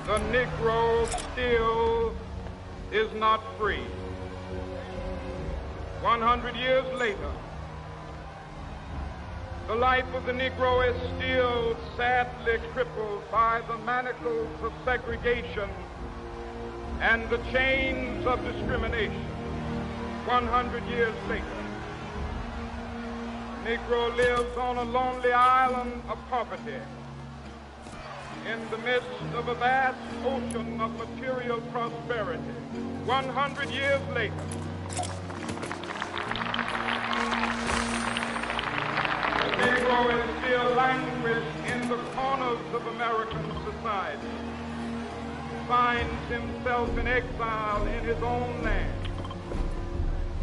the Negro still is not free. 100 years later, the life of the Negro is still sadly crippled by the manacles of segregation and the chains of discrimination. 100 years later, the Negro lives on a lonely island of poverty in the midst of a vast ocean of material prosperity. 100 years later, the Negro is still languished in the corners of American society, finds himself in exile in his own land.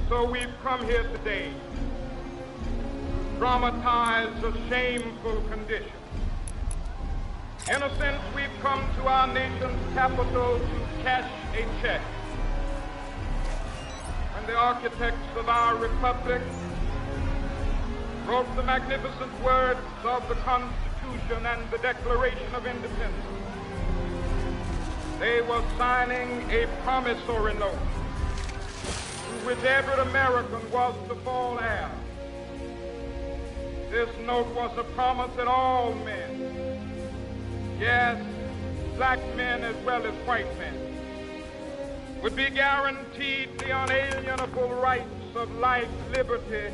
So we've come here today to dramatize a shameful condition. In a sense, we've come to our nation's capital to cash a check. When the architects of our republic wrote the magnificent words of the Constitution and the Declaration of Independence, they were signing a promissory note to which every American was to fall heir. This note was a promise that all men, yes, black men as well as white men, would be guaranteed the unalienable rights of life, liberty,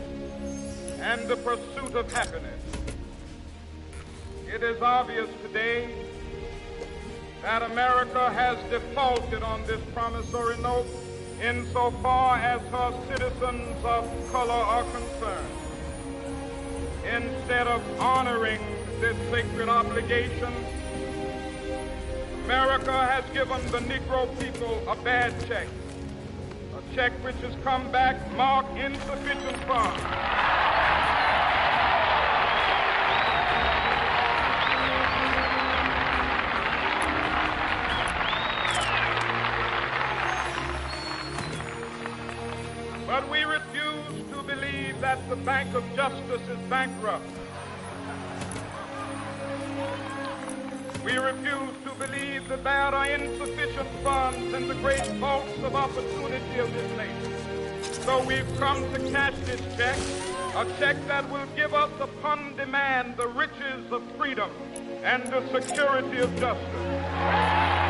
and the pursuit of happiness. It is obvious today that America has defaulted on this promissory note insofar as her citizens of color are concerned. Instead of honoring this sacred obligation, America has given the Negro people a bad check, a check which has come back marked insufficient funds. But we refuse to believe that the Bank of Justice is bankrupt. We refuse to believe that there are insufficient funds in the great vaults of opportunity of this nation. So we've come to cash this check, a check that will give us upon demand the riches of freedom and the security of justice.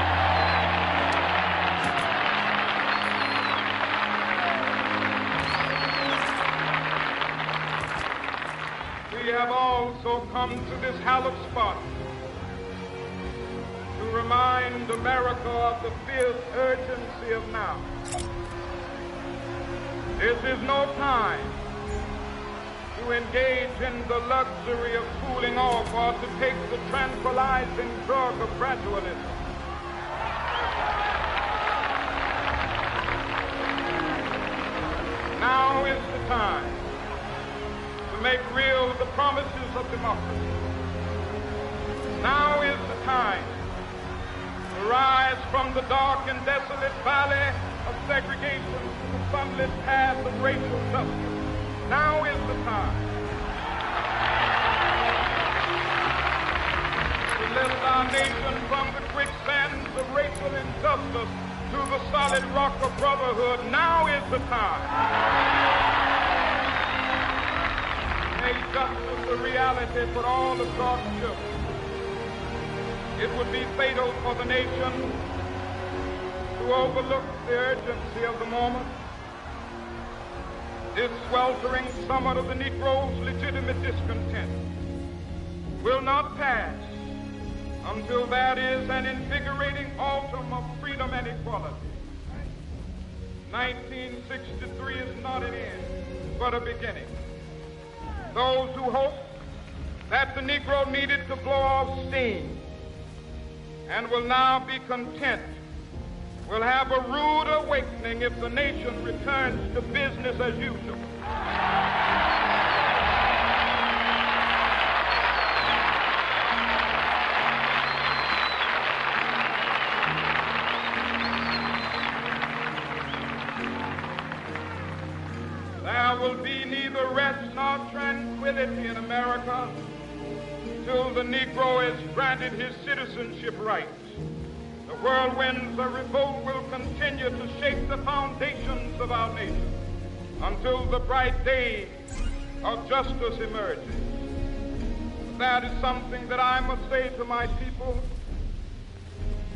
We have also come to this hallowed spot to remind America of the fierce urgency of now. This is no time to engage in the luxury of cooling off or to take the tranquilizing drug of gradualism. Now is the time to make real the promises of democracy. Now is the time to rise from the dark and desolate valley of segregation to the sunlit path of racial justice. Now is the time to lift our nation from the quicksands of racial injustice to the solid rock of brotherhood. Now is the time to make justice a reality for all of God's children. It would be fatal for the nation to overlook the urgency of the moment. This sweltering summit of the Negro's legitimate discontent will not pass until there is an invigorating autumn of freedom and equality. 1963 is not an end, but a beginning. Those who hoped that the Negro needed to blow off steam and will now be content will have a rude awakening if the nation returns to business as usual. There will be neither rest nor tranquility in America till the Negro is granted his citizenship rights. The whirlwinds of revolt will continue to shake the foundations of our nation until the bright day of justice emerges. That is something that I must say to my people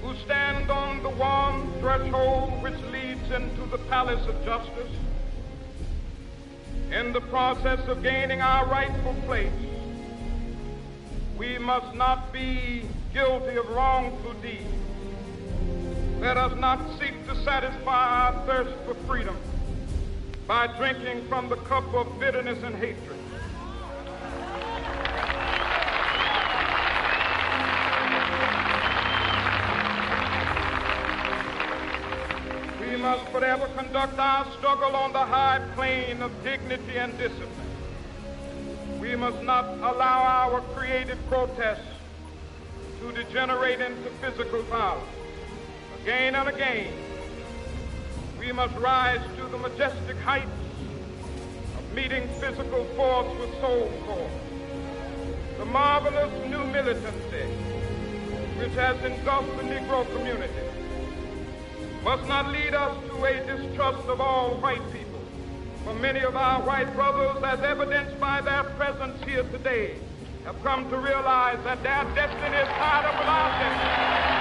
who stand on the warm threshold which leads into the palace of justice. In the process of gaining our rightful place, we must not be guilty of wrongful deeds. Let us not seek to satisfy our thirst for freedom by drinking from the cup of bitterness and hatred. We must forever conduct our struggle on the high plane of dignity and discipline. We must not allow our creative protests to degenerate into physical violence. Again and again, we must rise to the majestic heights of meeting physical force with soul force. The marvelous new militancy which has engulfed the Negro community must not lead us to a distrust of all white people. For many of our white brothers, as evidenced by their presence here today, have come to realize that their destiny is tied up with our destiny.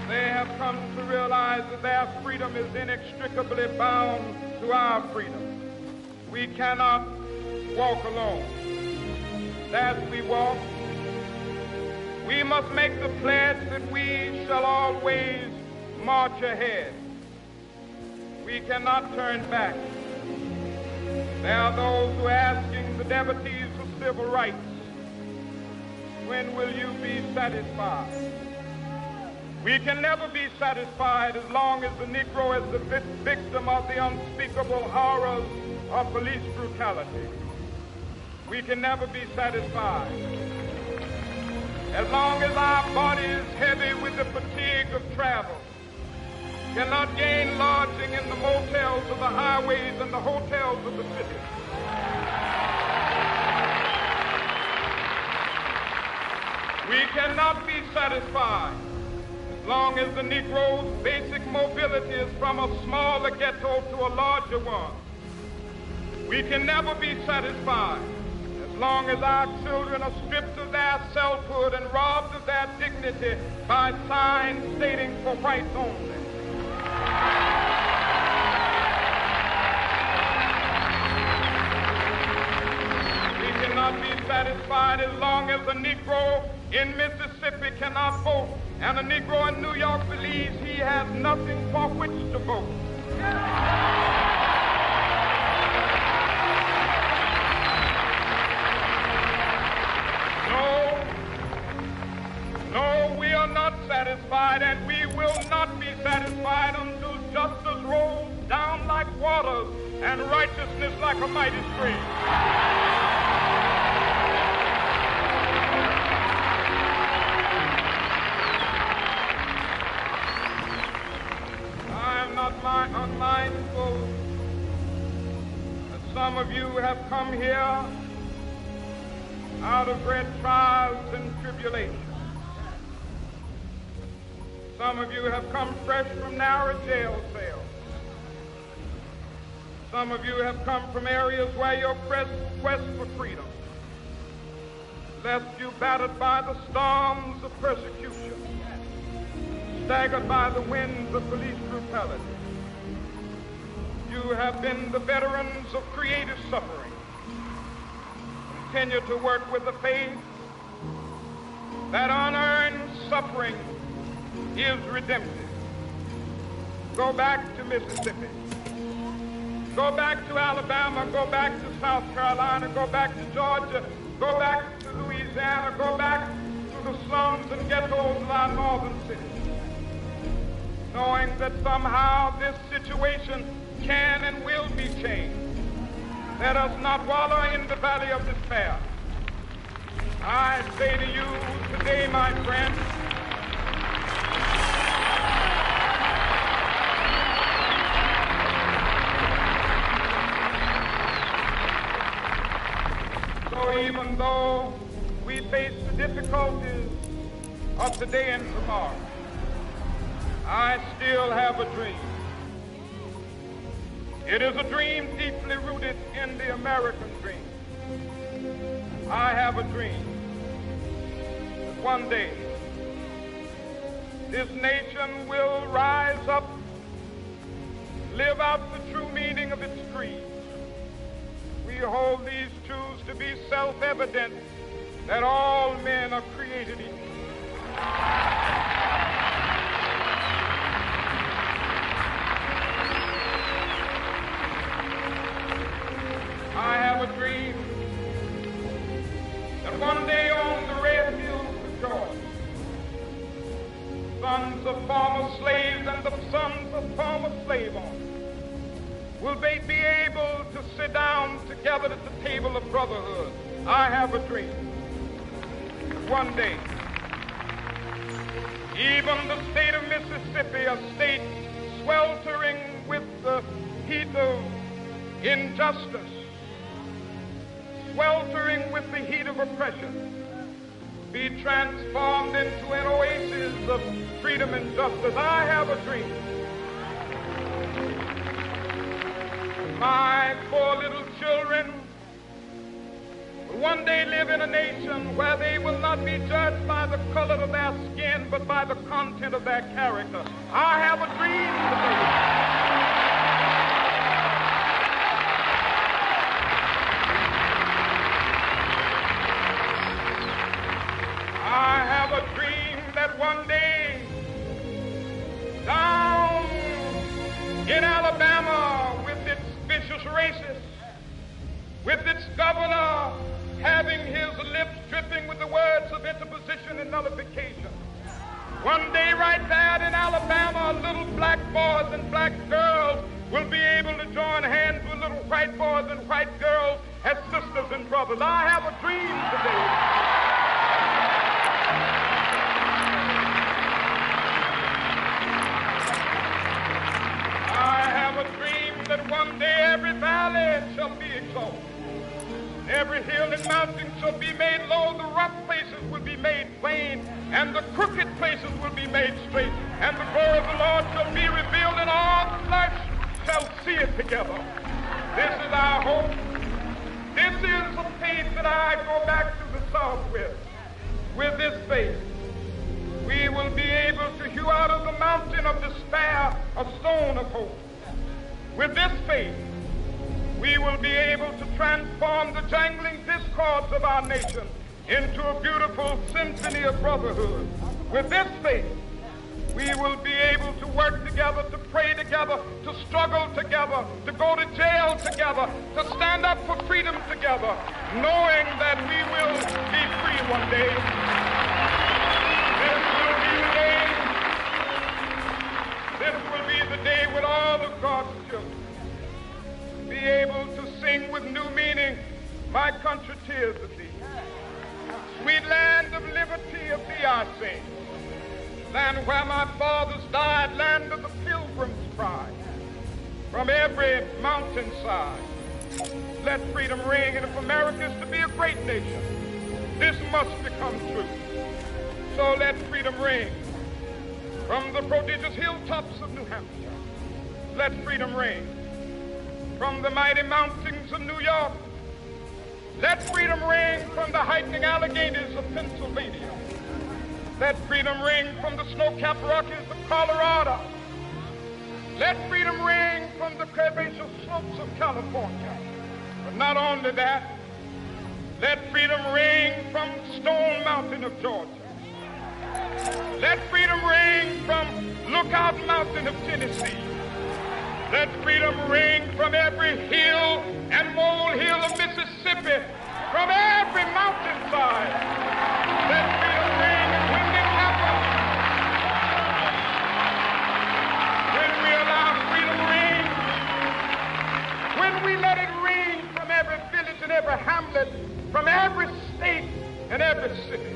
They have come to realize that their freedom is inextricably bound to our freedom. We cannot walk alone. As we walk, we must make the pledge that we shall always march ahead. We cannot turn back. There are those who are asking the devotees of civil rights, when will you be satisfied? We can never be satisfied as long as the Negro is the victim of the unspeakable horrors of police brutality. We can never be satisfied as long as our body is heavy with the fatigue of travel, cannot gain lodging in the motels of the highways and the hotels of the city. We cannot be satisfied as long as the Negro's basic mobility is from a smaller ghetto to a larger one. We can never be satisfied as long as our children are stripped of their selfhood and robbed of their dignity by signs stating for whites only. We cannot be satisfied as long as a Negro in Mississippi cannot vote and a Negro in New York believes he has nothing for which to vote. No, we are not satisfied, and we will not be satisfied until justice rolls down like waters and righteousness like a mighty stream. I am not unmindful that some of you have come here out of great trials and tribulations. Some of you have come fresh from narrow jail cells. Some of you have come from areas where your quest for freedom left you battered by the storms of persecution, staggered by the winds of police brutality. You have been the veterans of creative suffering. Continue to work with the faith that unearned suffering is redemptive. Go back to Mississippi. Go back to Alabama. Go back to South Carolina. Go back to Georgia. Go back to Louisiana. Go back to the slums and ghettos of our northern cities, knowing that somehow this situation can and will be changed. Let us not wallow in the valley of despair. I say to you today, my friends, face the difficulties of today and tomorrow, I still have a dream. It is a dream deeply rooted in the American dream. I have a dream that one day this nation will rise up, live out the true meaning of its creed. We hold these truths to be self-evident, that all men are created equal. I have a dream that one day on the red hills of Georgia, sons of former slaves and the sons of former slave owners will they be able to sit down together at the table of brotherhood. I have a dream. One day, even the state of Mississippi, a state sweltering with the heat of injustice, sweltering with the heat of oppression, be transformed into an oasis of freedom and justice. I have a dream. My poor little children will one day live in a nation where they will not be judged by the color of their skin, but by the content of their character. I have a dream today. I have a dream that one day down in Alabama, with its vicious racists, with its governor having his lips dripping with the words of interposition and nullification, one day right there in Alabama, little black boys and black girls will be able to join hands with little white boys and white girls as sisters and brothers. I have a dream today. That one day every valley shall be exalted, every hill and mountain shall be made low, the rough places will be made plain, and the crooked places will be made straight, and the glory of the Lord shall be revealed, and all flesh shall see it together. This is our hope. This is the faith that I go back to the South with. With this faith, we will be able to hew out of the mountain of despair a stone of hope. With this faith, we will be able to transform the jangling discords of our nation into a beautiful symphony of brotherhood. With this faith, we will be able to work together, to pray together, to struggle together, to go to jail together, to stand up for freedom together, knowing that we will be free one day. This will be the day when all of God's children be able to sing with new meaning, my country, tears of thee. Sweet land of liberty of thee I sing. Land where my fathers died, land of the pilgrim's pride. From every mountainside, let freedom ring. And if America is to be a great nation, this must become true. So let freedom ring. From the prodigious hilltops of New Hampshire, let freedom ring. From the mighty mountains of New York, let freedom ring. From the heightening Alleghenies of Pennsylvania, let freedom ring. From the snow-capped Rockies of Colorado, let freedom ring. From the curvaceous slopes of California. But not only that, let freedom ring from Stone Mountain of Georgia. Let freedom ring from Lookout Mountain of Tennessee. Let freedom ring from every hill and molehill of Mississippi, from every mountainside. Let freedom ring, and when it happens, when we allow freedom ring, when we let it ring from every village and every hamlet, from every state and every city,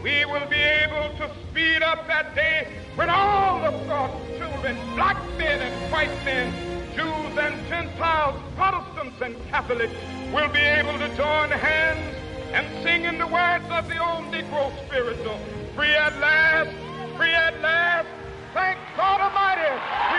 we will be able to speed up that day when all of God's children, black men and white men, Jews and Gentiles, Protestants and Catholics, will be able to join hands and singing the words of the old Negro spiritual. Free at last, thank God Almighty, we